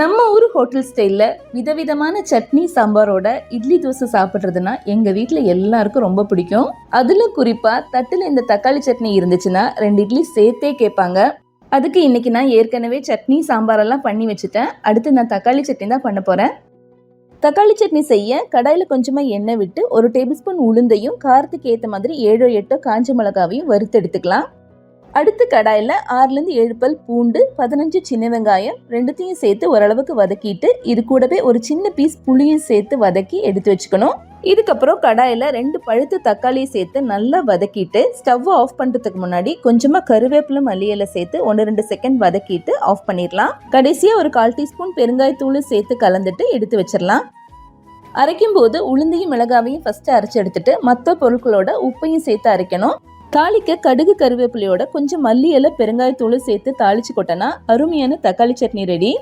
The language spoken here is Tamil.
நம்ம ஊர் ஹோட்டல் ஸ்டைலில் விதவிதமான சட்னி சாம்பாரோட இட்லி தோசை சாப்பிட்றதுனா எங்கள் வீட்டில் எல்லாருக்கும் ரொம்ப பிடிக்கும். அதிலும் குறிப்பாக தட்டில் இந்த தக்காளி சட்னி இருந்துச்சுன்னா 2 இட்லி சேர்த்தே கேட்பாங்க. அதுக்கு இன்னைக்கு நான் ஏற்கனவே சட்னி சாம்பாரெல்லாம் பண்ணி வச்சுட்டேன். அடுத்து நான் தக்காளி சட்னி தான் பண்ண போகிறேன். தக்காளி சட்னி செய்ய கடாயில் கொஞ்சமாக எண்ணெய் விட்டு 1 டேபிள் ஸ்பூன் உளுந்தையும் காரத்துக்கு ஏற்ற மாதிரி 7-8 காஞ்ச மிளகாவையும் வறுத்து எடுத்துக்கலாம். அடுத்து கடாயில் 6-7 பல் பூண்டு, 15 சின்ன வெங்காயம் ரெண்டுத்தையும் சேர்த்து ஓரளவுக்கு வதக்கிட்டு இது கூடவே ஒரு சின்ன பீஸ் புளியும் சேர்த்து வதக்கி எடுத்து வச்சுக்கணும். இதுக்கப்புறம் கடாயில் 2 பழுத்து தக்காளியை சேர்த்து நல்லா வதக்கிட்டு ஸ்டவ்வை ஆஃப் பண்ணுறதுக்கு முன்னாடி கொஞ்சமாக கருவேப்பிலை மல்லி இலை சேர்த்து 1-2 செகண்ட் வதக்கிட்டு ஆஃப் பண்ணிடலாம். கடைசியாக ஒரு 1/4 டீஸ்பூன் பெருங்காயத்தூள் சேர்த்து கலந்துட்டு எடுத்து வச்சிடலாம். அரைக்கும் போது உளுந்தையும் மிளகாவையும் ஃபர்ஸ்ட் அரைச்சி எடுத்துட்டு மற்ற பொருட்களோட உப்பையும் சேர்த்து அரைக்கணும். தாளிக்க கடுகு கருவேப்பிலையோட கொஞ்சம் மல்லி இலை பெருங்காயத்தூள் சேர்த்து தாளிச்சு கொட்டனா அருமையான தக்காளி சட்னி ரெடி.